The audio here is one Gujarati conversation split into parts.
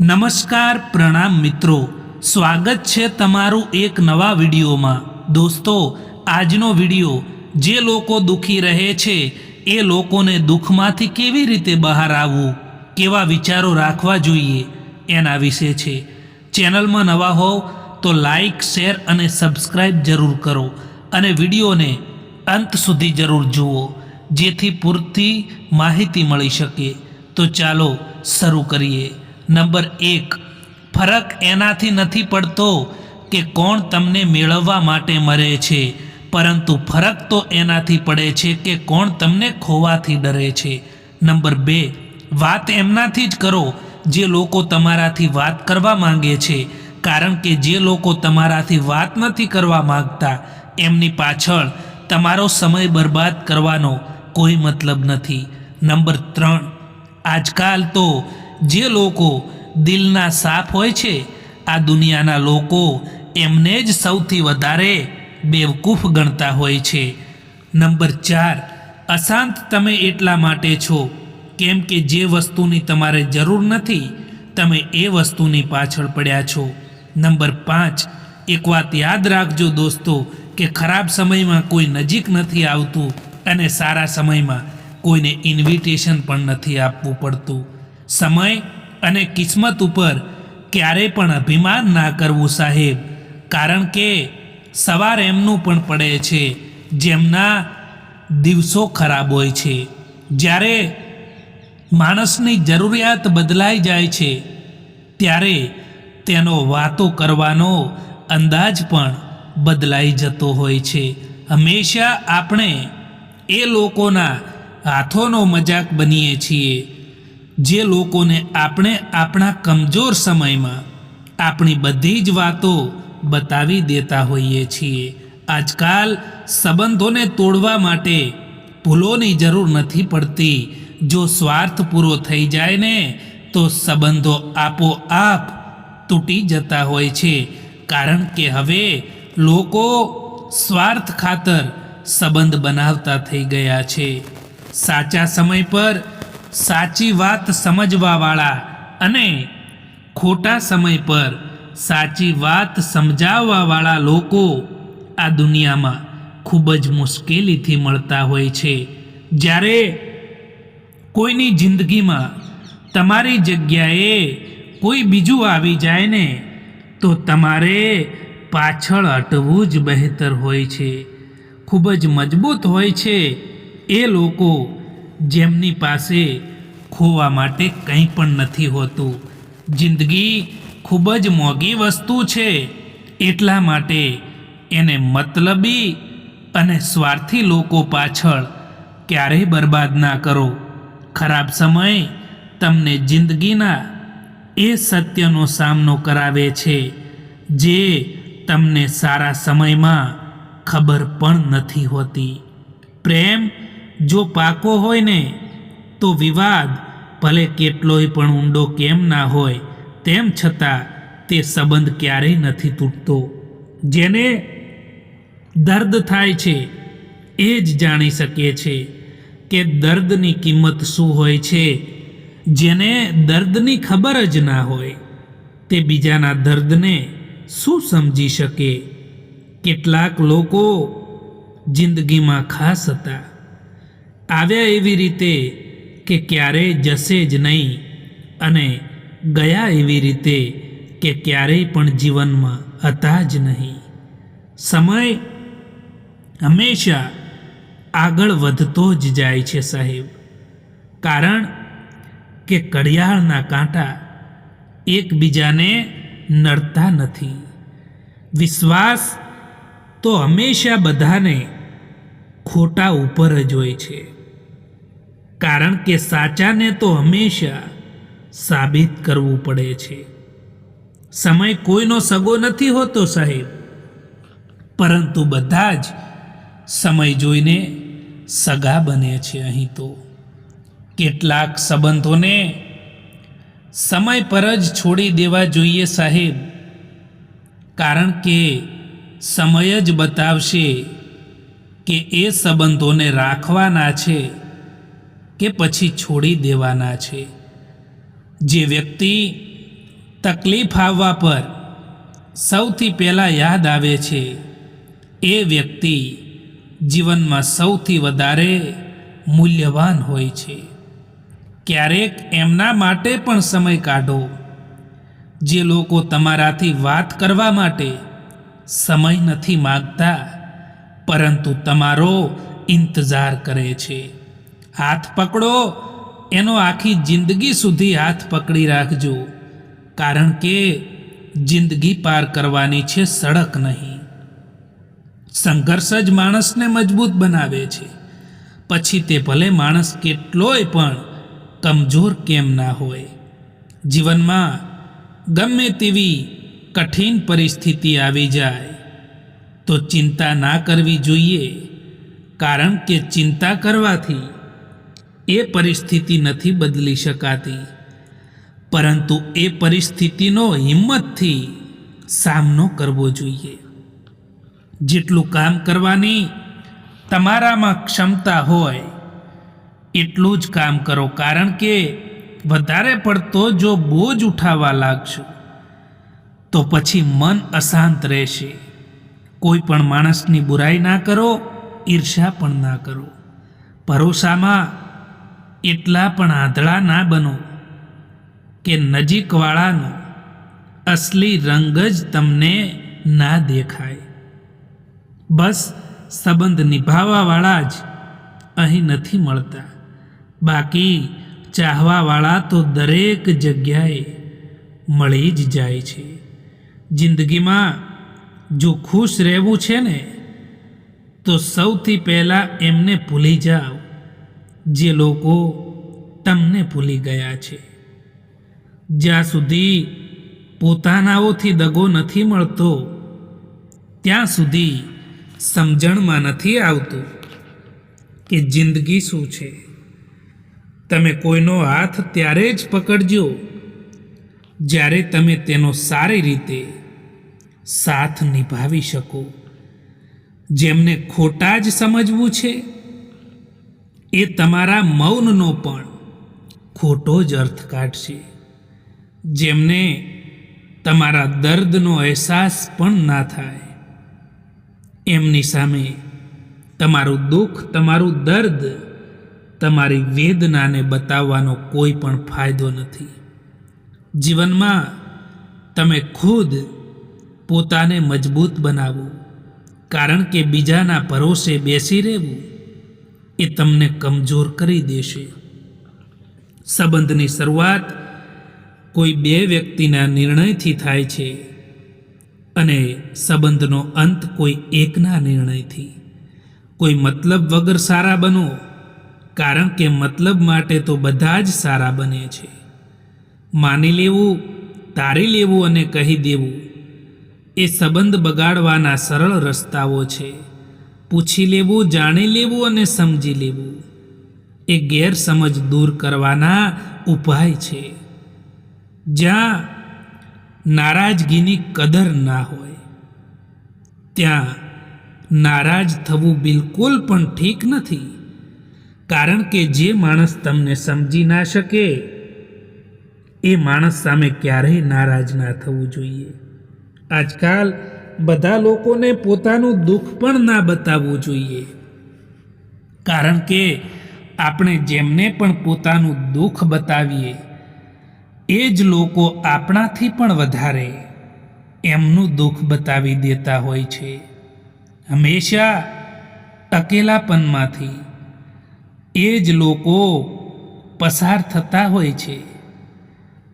નમસ્કાર પ્રણામ મિત્રો, સ્વાગત છે તમારું એક નવા વિડીયોમાં। દોસ્તો, આજનો વિડીયો જે લોકો દુઃખી રહે છે એ લોકોને દુઃખમાંથી કેવી રીતે બહાર આવવું, કેવા વિચારો રાખવા જોઈએ એના વિશે છે। ચેનલમાં નવા હોવ તો લાઈક, શેર અને સબસ્ક્રાઈબ જરૂર કરો અને વિડીયોને અંત સુધી જરૂર જુઓ જેથી પૂરતી માહિતી મળી શકે। તો ચાલો શરૂ કરીએ। નંબર 1, ફરક એનાથી નથી પડતો કે કોણ તમને મેળવવા માટે મરે છે, પરંતુ ફરક તો એનાથી પડે છે કે કોણ તમને ખોવાથી ડરે છે। નંબર 2, વાત એમનાથી જ કરો જે લોકો તમારાથી વાત કરવા માંગે છે, કારણ કે જે લોકો તમારાથી વાત નથી કરવા માંગતા એમની પાછળ તમારો સમય બરબાદ કરવાનો કોઈ મતલબ નથી। નંબર 3, આજકાલ તો જે લોકો દિલના સાફ હોય છે, આ દુનિયાના લોકો એમને જ સૌથી વધારે બેવકૂફ ગણતા હોય છે। નંબર 4, અશાંત તમે એટલા માટે છો કેમ કે જે વસ્તુની તમારે જરૂર નથી તમે એ વસ્તુની પાછળ પડ્યા છો। નંબર 5, એક વાત યાદ રાખજો દોસ્તો કે ખરાબ સમયમાં કોઈ નજીક નથી આવતું અને સારા સમયમાં કોઈને ઇન્વિટેશન પણ નથી આપવું પડતું। સમય અને કિસ્મત ઉપર ક્યારેય પણ અભિમાન ના કરવું સાહેબ, કારણ કે સવાર એમનું પણ પડે છે જેમના દિવસો ખરાબ હોય છે। જ્યારે માણસની જરૂરિયાત બદલાઈ જાય છે ત્યારે તેનો વાતો કરવાનો અંદાજ પણ બદલાઈ જતો હોય છે। હંમેશા આપણે એ લોકોના હાથોનો મજાક બનીએ છીએ જે લોકોને આપણે આપણા કમજોર સમયમાં આપણી બધી જ વાતો બતાવી દેતા હોઈએ છીએ। આજકાલ સંબંધોને તોડવા માટે ભૂલોની જરૂર નથી પડતી, જો સ્વાર્થ પૂરો થઈ જાય ને તો સંબંધો આપોઆપ તૂટી જતા હોય છે, કારણ કે હવે લોકો સ્વાર્થ ખાતર સંબંધ બનાવતા થઈ ગયા છે। સાચા સમય પર સાચી વાત સમજવાવાળા અને ખોટા સમય પર સાચી વાત સમજાવવાવાળા લોકો આ દુનિયામાં ખૂબ જ મુશ્કેલીથી મળતા હોય છે। જ્યારે કોઈની જિંદગીમાં તમારી જગ્યાએ કોઈ બીજું આવી જાય ને તો તમારે પાછળ હટવું જ બહેતર હોય છે। ખૂબ જ મજબૂત હોય છે એ લોકો જેમની પાસે ખોવા માટે કંઈ પણ નથી હોતું। જિંદગી ખૂબ જ મોંઘી વસ્તુ છે, એટલા માટે એને મતલબી અને સ્વાર્થી લોકો પાછળ ક્યારેય બરબાદ ના કરો। ખરાબ સમય તમને જિંદગીના એ સત્યનો સામનો કરાવે છે જે તમને સારા સમયમાં ખબર પણ નથી હોતી। પ્રેમ જો પાકો હોય ને તો વિવાદ ભલે કેટલોય પણ ઊંડો કેમ ના હોય તેમ છતાં તે સંબંધ ક્યારેય નથી તૂટતો। જેને દર્દ થાય છે એ જ જાણી શકે છે કે દર્દની કિંમત શું હોય છે। જેને દર્દની ખબર જ ના હોય તે બીજાના દર્દને શું સમજી શકે। કેટલાક લોકો જિંદગીમાં ખાસ હતા, આવ્યા એવી રીતે કે ક્યારેય જશે જ નહીં અને ગયા એવી રીતે કે ક્યારેય પણ જીવનમાં હતા જ નહીં। સમય હંમેશા આગળ વધતો જ જાય છે સાહેબ, કારણ કે ઘડિયાળના કાંટા એકબીજાને નડતા નથી। વિશ્વાસ તો હંમેશા બધાને ખોટા ઉપર જ હોય છે, કારણ કે સાચાને તો હંમેશા સાબિત કરવું પડે છે। સમય કોઈનો સગો નથી હોતો સાહેબ, પરંતુ બધા જ સમય જોઈને સગા બને છે। અહીં તો કેટલાક સંબંધોને સમય પર જ છોડી દેવા જોઈએ સાહેબ, કારણ કે સમય જ બતાવશે કે એ સંબંધોને રાખવાના છે કે પછી છોડી દેવાના છે। જે વ્યક્તિ તકલીફ આવવા પર સૌથી પહેલાં યાદ આવે છે એ વ્યક્તિ જીવનમાં સૌથી વધારે મૂલ્યવાન હોય છે. ક્યારેક એમના માટે પણ સમય કાઢો. જે લોકો તમારાથી વાત કરવા માટે સમય નથી માગતા, પરંતુ તમારો ઇંતજાર કરે છે. હાથ પકડો, એનો આખી જિંદગી સુધી હાથ પકડી રાખજો, કારણ કે જિંદગી પાર કરવાની છે, સડક નહીં. સંઘર્ષ જ માણસને મજબૂત બનાવે છે. પછી તે ભલે માણસ કેટલોય પણ કમજોર કેમ ના હોય. જીવનમાં ગમે તેવી કઠિન પરિસ્થિતિ આવી જાય તો ચિંતા ના કરવી જોઈએ, કારણ કે ચિંતા કરવાથી એ પરિસ્થિતિ નથી બદલી શકાતી, પરંતુ એ પરિસ્થિતિનો હિંમતથી સામનો કરવો જોઈએ. જેટલું કામ કરવાની તમારામાં ક્ષમતા હોય એટલું જ કામ કરો, કારણ કે વધારે પડતો જો બોજ ઉઠાવવા લાગશો તો પછી મન અશાંત રહેશે. કોઈ પણ માણસની બુરાઈ ના કરો, ઈર્ષા પણ ના કરો. ભરોસામાં એટલા પણ આંધળા ના બનો કે નજીકવાળાનો અસલી રંગ જ તમને ના દેખાય. બસ સંબંધ નિભાવવાવાળા જ અહીં નથી મળતા, બાકી ચાહવાવાળા તો દરેક જગ્યાએ મળી જ જાય છે. જિંદગીમાં જો ખુશ રહેવું છે ને, તો સૌથી પહેલાં એમને ભૂલી જાઓ જે લોકો તમને ભૂલી ગયા છે. જ્યાં સુધી પોતાનાઓથી દગો નથી મળતો, ત્યાં સુધી સમજણમાં નથી આવતું કે જિંદગી શું છે. તમે કોઈનો હાથ ત્યારે જ પકડજો જ્યારે તમે તેનો સારી રીતે સાથ નિભાવી શકો. જેમને ખોટા જ સમજવું છે, એ તમારા મૌનનો પણ ખોટો જ અર્થ કાઢશે. જેમને તમારા દર્દનો અહેસાસ પણ ના થાય, એમની સામે તમારું દુઃખ, તમારું દર્દ, તમારી વેદનાને બતાવવાનો કોઈ પણ ફાયદો નથી. જીવનમાં તમે ખુદ પોતાને મજબૂત બનાવો, કારણ કે બીજાના ભરોસે બેસી રહેવું એ તમને કમજોર કરી દેશે. સંબંધની શરૂઆત કોઈ બે વ્યક્તિના નિર્ણયથી થાય છે અને સંબંધનો અંત કોઈ એકના નિર્ણયથી. કોઈ મતલબ વગર સારા બનો, કારણ કે મતલબ માટે તો બધા જ સારા બને છે. માની લેવું, તારી લેવું અને કહી દેવું એ સંબંધ બગાડવાના સરળ રસ્તાઓ છે. પૂછી લેવું, જાણી લેવું અને સમજી લેવું એ ગેરસમજ દૂર કરવાના ઉપાય છે. જ્યાં નારાજગીની કદર ના હોય, ત્યાં નારાજ થવું બિલકુલ પણ ઠીક નથી, કારણ કે જે માણસ તમને સમજી ના શકે એ માણસ સામે ક્યારેય નારાજ ના થવું જોઈએ. આજકાલ બધા લોકોને પોતાનું દુઃખ પણ ના બતાવવું જોઈએ, કારણ કે આપણે જેમને પણ પોતાનું દુઃખ બતાવીએ એ જ લોકો આપણાથી પણ વધારે એમનું દુઃખ બતાવી દેતા હોય છે. હંમેશા અકેલાપનમાંથી એ જ લોકો પસાર થતા હોય છે,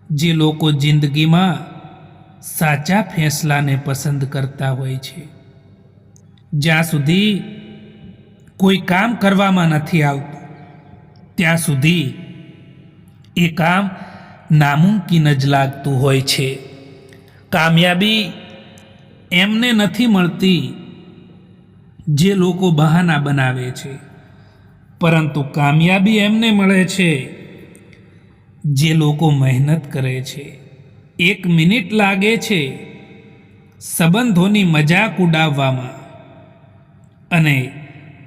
જે લોકો જિંદગીમાં સાચા ફેંસલાને પસંદ કરતા હોય છે. જ્યાં સુધી કોઈ કામ કરવામાં નથી આવતું, ત્યાં સુધી એ કામ નામુમકિન જ લાગતું હોય છે. કામયાબી એમને નથી મળતી જે લોકો બહાના બનાવે છે, પરંતુ કામયાબી એમને મળે છે જે લોકો મહેનત કરે છે. 1 મિનિટ લાગે છે સંબંધોની મજાક ઉડાવવામાં, અને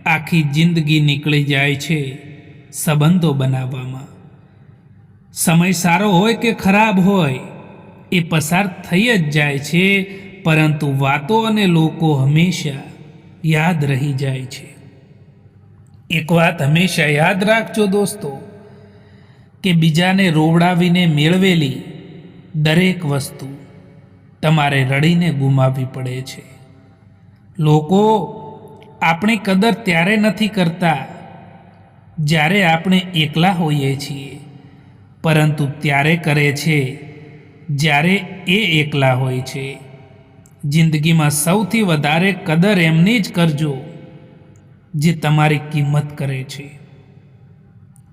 આખી જિંદગી નીકળી જાય છે સંબંધો બનાવવામાં. સમય સારો હોય કે ખરાબ હોય, એ પસાર થઈ જ જાય છે, પરંતુ વાતો અને લોકો હંમેશા યાદ રહી જાય છે. એક વાત હંમેશા યાદ રાખજો દોસ્તો, કે બીજાને રોવડાવીને મેળવેલી દરેક વસ્તુ તમારે રડીને ગુમાવવી પડે છે. લોકો આપણી કદર ત્યારે નથી કરતા જ્યારે આપણે એકલા હોઈએ છીએ, પરંતુ ત્યારે કરે છે જ્યારે એ એકલા હોય છે. જિંદગીમાં સૌથી વધારે કદર એમની જ કરજો જે તમારી કિંમત કરે છે,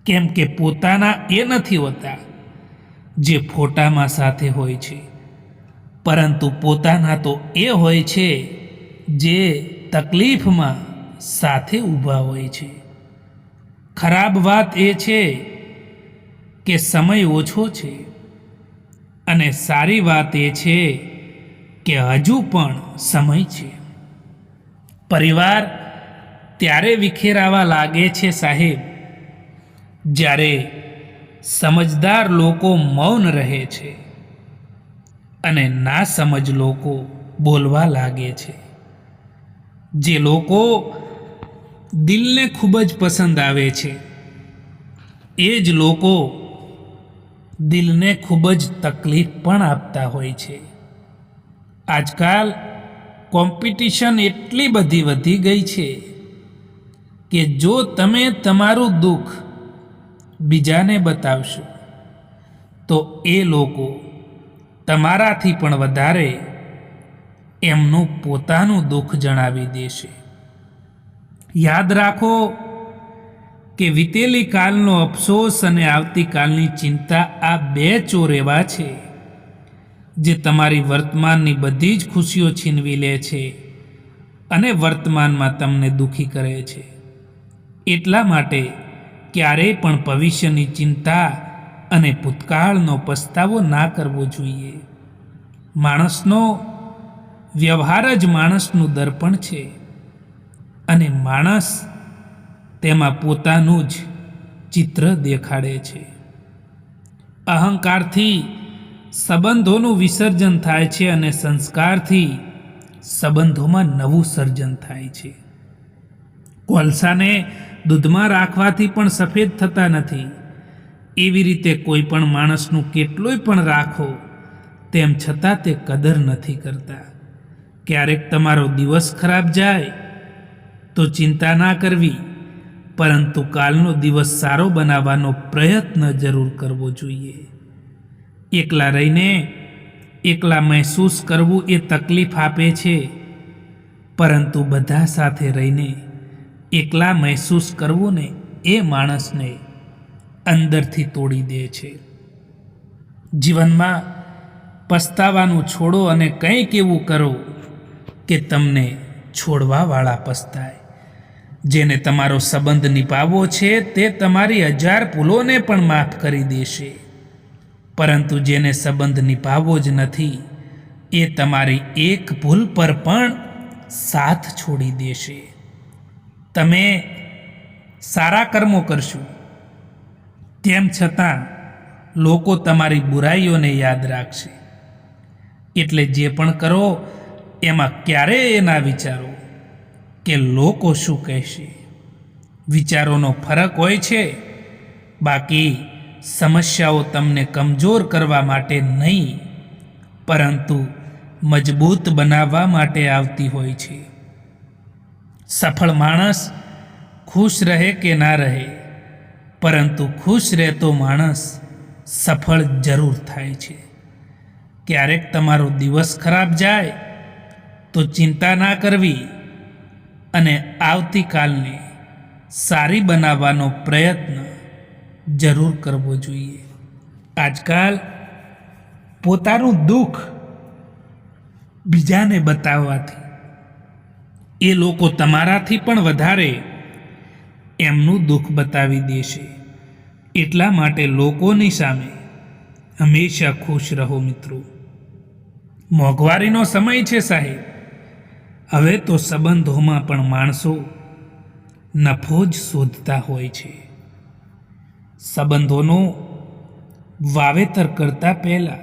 કેમ કે પોતાના એ નથી હોતા જે ફોટામાં સાથે હોય છે, પરંતુ પોતાના તો એ હોય છે જે તકલીફમાં સાથે ઊભા હોય છે. ખરાબ વાત એ છે કે સમય ઓછો છે, અને સારી વાત એ છે કે હજુ પણ સમય છે. પરિવાર ત્યારે વિખેરાવા લાગે છે સાહેબ, જ્યારે સમજદાર લોકો મૌન રહે છે અને ના સમજ લોકો બોલવા લાગે છે. જે લોકો દિલને ખૂબ જ પસંદ આવે છે, એ જ લોકો દિલને ખૂબ જ તકલીફ પણ આપતા હોય છે. આજકાલ કોમ્પિટિશન એટલી બધી વધી ગઈ છે કે જો તમે તમારું દુઃખ બીજાને બતાવશો તો એ લોકો તમારાથી પણ વધારે એમનું પોતાનું દુઃખ જણાવી દેશે. યાદ રાખો કે વીતેલી કાલનો અફસોસ અને આવતીકાલની ચિંતા, આ બે ચોર એવા છે જે તમારી વર્તમાનની બધી જ ખુશીઓ છીનવી લે છે અને વર્તમાનમાં તમને દુઃખી કરે છે. એટલા માટે ક્યારેય પણ ભવિષ્યની ચિંતા અને ભૂતકાળનો પસ્તાવો ના કરવો જોઈએ. માણસનો વ્યવહાર જ માણસનું દર્પણ છે, અને માણસ તેમાં પોતાનું જ ચિત્ર દેખાડે છે. અહંકારથી સંબંધોનું વિસર્જન થાય છે અને સંસ્કારથી સંબંધોમાં નવું સર્જન થાય છે. કોલસાને દૂધમાં રાખવાથી પણ સફેદ થતા નથી. એવી રીતે કોઈ પણ માણસનું કેટલુંય પણ રાખો, તેમ છતાં તે કદર નથી કરતા. ક્યારેક તમારો દિવસ ખરાબ જાય તો ચિંતા ના કરવી, પરંતુ કાલનો દિવસ સારો બનાવવાનો પ્રયત્ન જરૂર કરવો જોઈએ. એકલા રહીને એકલા મહેસૂસ કરવું એ તકલીફ આપે છે, પરંતુ બધા સાથે રહીને એકલા મહેસૂસ કરવું ને એ માણસને અંદરથી તોડી દે છે. જીવનમાં પસ્તાવાનું છોડો અને કંઈક એવું કરો કે તમને છોડવાવાળા પસ્તાય. જેને તમારો સંબંધ નિભાવવો છે તે તમારી 1000 ભૂલોને પણ માફ કરી દેશે, પરંતુ જેને સંબંધ નિભાવવો જ નથી, એ તમારી એક ભૂલ પર પણ સાથ છોડી દેશે. તમે સારા કર્મો કરશો, તેમ છતાં લોકો તમારી બુરાઈઓને યાદ રાખશે. એટલે જે પણ કરો એમાં ક્યારેય એ ના વિચારો કે લોકો શું કહેશે. વિચારોનો ફરક હોય છે, બાકી સમસ્યાઓ તમને કમજોર કરવા માટે નહીં, પરંતુ મજબૂત બનાવવા માટે આવતી હોય છે. સફળ માણસ ખુશ રહે કે ના રહે, પરંતુ ખુશ રહેતો માણસ સફળ જરૂર થાય છે. ક્યારેક તમારો દિવસ ખરાબ જાય તો ચિંતા ના કરવી અને આવતીકાલને સારી બનાવવાનો પ્રયત્ન જરૂર કરવો જોઈએ. આજકાલ પોતાનું દુઃખ બીજાને બતાવવાથી એ લોકો તમારાથી પણ વધારે એમનું દુઃખ બતાવી દેશે. એટલા માટે લોકોની સામે હંમેશા ખુશ રહો મિત્રો. મોંઘવારીનો સમય છે સાહેબ. હવે તો સંબંધોમાં પણ માણસો નફો જ શોધતા હોય છે. સંબંધોનું વાવેતર કરતા પહેલા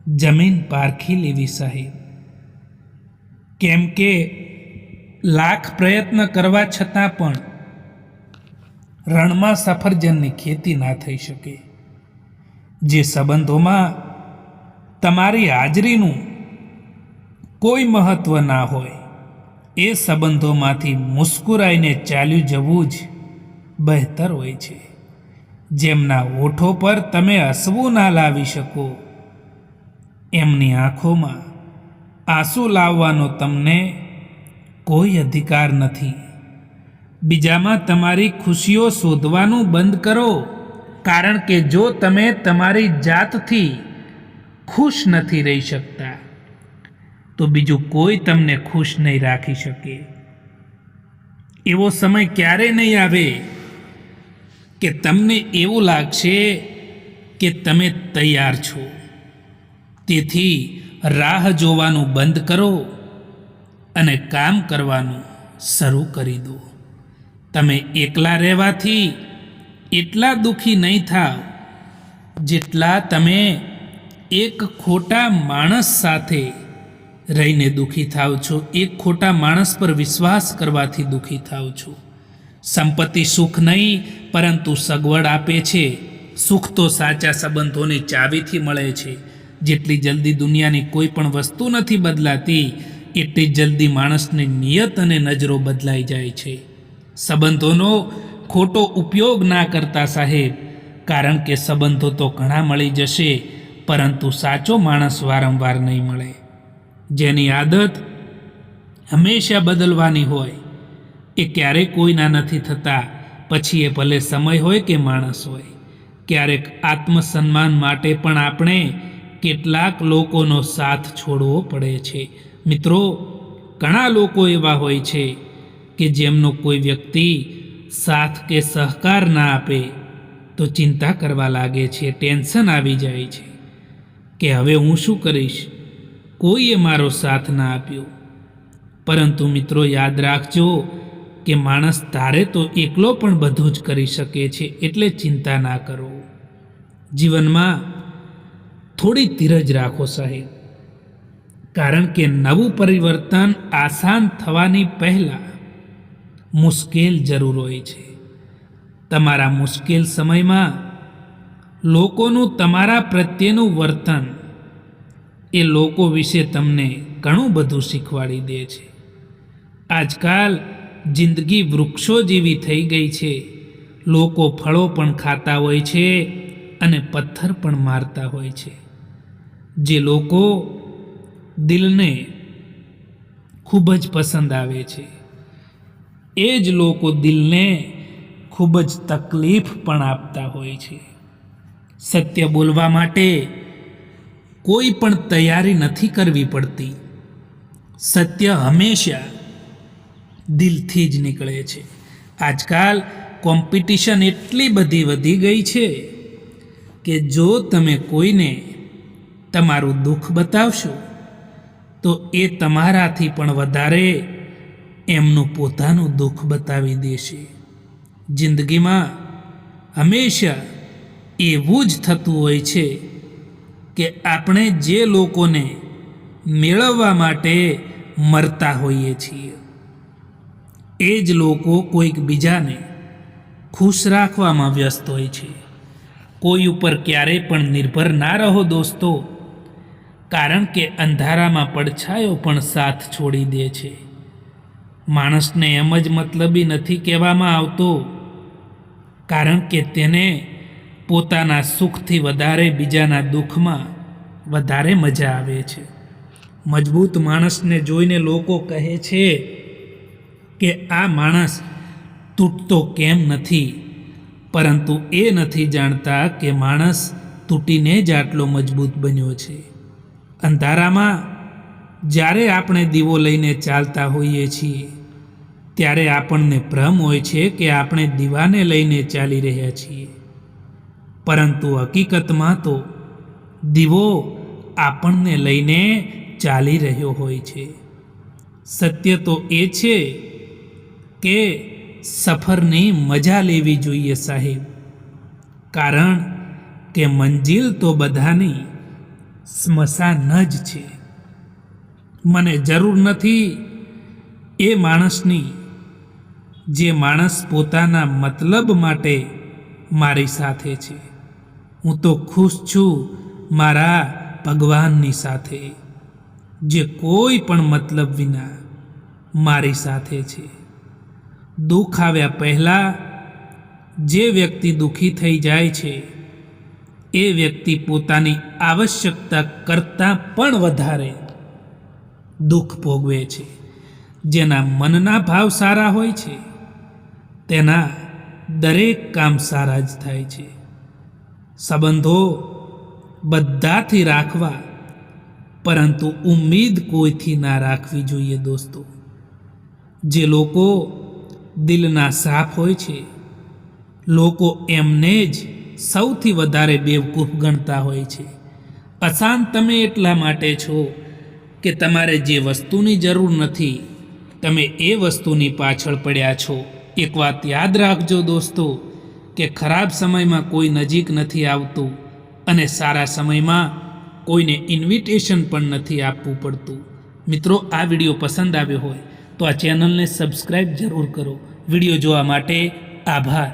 જમીન પારખી લેવી સાહેબ, કેમ કે લાખ પ્રયત્ન કરવા છતાં પણ રણમાં સફરજનની ખેતી ના થઈ શકે. જે સંબંધોમાં તમારી હાજરીનું કોઈ મહત્વ ના હોય એ સંબંધોમાંથી મુસ્કુરાઈને ચાલ્યું જવું જ બહેતર હોય છે. જેમના ઓઠો પર તમે હસવું ના લાવી શકો, એમની આંખોમાં આંસુ લાવવાનો તમને કોઈ અધિકાર નથી. બીજામાં તમારી ખુશીઓ શોધવાનું બંધ કરો, કારણ કે જો તમે તમારી જાતથી ખુશ નથી રહી શકતા તો બીજું કોઈ તમને ખુશ નહીં રાખી શકે. એવો સમય ક્યારે નહીં આવે કે તમને એવું લાગશે કે તમે તૈયાર છો. તેથી રાહ જોવાનું બંધ કરો અને કામ કરવાનું શરૂ કરી દો. તમે એકલા રહેવાથી એટલા દુઃખી નહીં થાવ જેટલા તમે એક ખોટા માણસ સાથે રહીને દુઃખી થાવ છો, એક ખોટા માણસ પર વિશ્વાસ કરવાથી દુઃખી થાવ છો. સંપત્તિ સુખ નહીં પરંતુ સગવડ આપે છે. સુખ તો સાચા સંબંધોની ચાવીથી મળે છે. જેટલી જલ્દી દુનિયાની કોઈ પણ વસ્તુ નથી બદલાતી એટલી જલ્દી માણસની નિયત અને નજરો બદલાઈ જાય છે. સંબંધોનો ખોટો ઉપયોગ ના કરતા સાહેબ, કારણ કે સંબંધો તો ઘણા મળી જશે પરંતુ સાચો માણસ વારંવાર નહીં મળે. જેની આદત હંમેશા બદલવાની હોય એ ક્યારેય કોઈના નથી થતા, પછી એ ભલે સમય હોય કે માણસ હોય. ક્યારેક આત્મસન્માન માટે પણ આપણે કેટલાક લોકોનો સાથ છોડવો પડે છે. મિત્રો, ઘણા લોકો એવા હોય છે કે જેમનો કોઈ વ્યક્તિ સાથ કે સહકાર ના આપે તો ચિંતા કરવા લાગે છે, ટેન્શન આવી જાય છે કે હવે હું શું કરીશ, કોઈએ મારો સાથ ના આપ્યો. પરંતુ મિત્રો યાદ રાખજો કે માણસ ધારે તો એકલો પણ બધું જ કરી શકે છે, એટલે ચિંતા ના કરો. જીવનમાં થોડી ધીરજ રાખો સાહેબ, કારણ કે નવું પરિવર્તન આસાન થવાની પહેલાં મુશ્કેલ જરૂર હોય છે. તમારા મુશ્કેલ સમયમાં લોકોનું તમારા પ્રત્યેનું વર્તન એ લોકો વિશે તમને ઘણું બધું શીખવાડી દે છે. આજકાલ જિંદગી વૃક્ષો જેવી થઈ ગઈ છે. લોકો ફળો પણ ખાતા હોય છે અને પથ્થર પણ મારતા હોય છે. જે લોકો દિલને ખૂબ જ પસંદ આવે છે એ જ લોકો દિલને ખૂબ જ તકલીફ પણ આપતા હોય છે. સત્ય બોલવા માટે કોઈ પણ તૈયારી નથી કરવી પડતી. સત્ય હંમેશા દિલથી જ નીકળે છે. આજકાલ કોમ્પિટિશન એટલી બધી વધી ગઈ છે કે જો તમે કોઈને તમારું દુઃખ બતાવશો તો એ તમારાથી પણ વધારે એમનું પોતાનું દુઃખ બતાવી દેશે. જિંદગીમાં હંમેશા એવું જ થતું હોય છે કે આપણે જે લોકોને મેળવવા માટે મરતા હોઈએ છીએ એ જ લોકો કોઈક બીજાને ખુશ રાખવામાં વ્યસ્ત હોય છે. કોઈ ઉપર ક્યારેય પણ નિર્ભર ના રહો દોસ્તો, કારણ કે અંધારામાં પડછાયો પણ સાથ છોડી દે છે. માણસને એમ જ મતલબી નથી કહેવામાં આવતો, કારણ કે તેને પોતાના સુખથી વધારે બીજાના દુઃખમાં વધારે મજા આવે છે. મજબૂત માણસને જોઈને લોકો કહે છે કે આ માણસ તૂટતો કેમ નથી, પરંતુ એ નથી જાણતા કે માણસ તૂટીને જ આટલો મજબૂત બન્યો છે. અંધારામાં જ્યારે આપણે દીવો લઈને ચાલતા હોઈએ છીએ ત્યારે આપણને ભ્રમ હોય છે કે આપણે દીવાને લઈને ચાલી રહ્યા છીએ, પરંતુ હકીકતમાં તો દીવો આપણને લઈને ચાલી રહ્યો હોય છે. સત્ય તો એ છે કે સફરની મજા લેવી જોઈએ સાહેબ, કારણ કે મંજિલ તો બધાની સ્મશાન જ છે. મને જરૂર નથી એ માણસની જે માણસ પોતાના મતલબ માટે મારી સાથે છે. હું તો ખુશ છું મારા ભગવાનની સાથે, જે કોઈ પણ મતલબ વિના મારી સાથે છે. દુઃખ આવ્યા પહેલાં જે વ્યક્તિ દુઃખી થઈ જાય છે એ વ્યક્તિ પોતાની આવશ્યકતા કરતાં પણ વધારે દુઃખ ભોગવે છે. જેના મનના ભાવ સારા હોય છે તેના દરેક કામ સારા જ થાય છે. સંબંધો બધાથી રાખવા, પરંતુ ઉમ્મીદ કોઈથી ના રાખવી જોઈએ દોસ્તો. જે લોકો દિલના સાફ હોય છે, લોકો એમને જ સૌથી વધારે બેવકૂફ ગણતા હોય છે. અશાંત તમે એટલા માટે છો કે તમારે જે વસ્તુની જરૂર નથી તમે એ વસ્તુની પાછળ પડ્યા છો. એક વાત યાદ રાખજો દોસ્તો, કે ખરાબ સમયમાં કોઈ નજીક નથી આવતું અને સારા સમયમાં કોઈને ઇન્વિટેશન પણ નથી આપવું પડતું. મિત્રો, આ વિડીયો પસંદ આવ્યો હોય તો આ ચેનલને સબસ્ક્રાઈબ જરૂર કરો. વિડીયો જોવા માટે આભાર.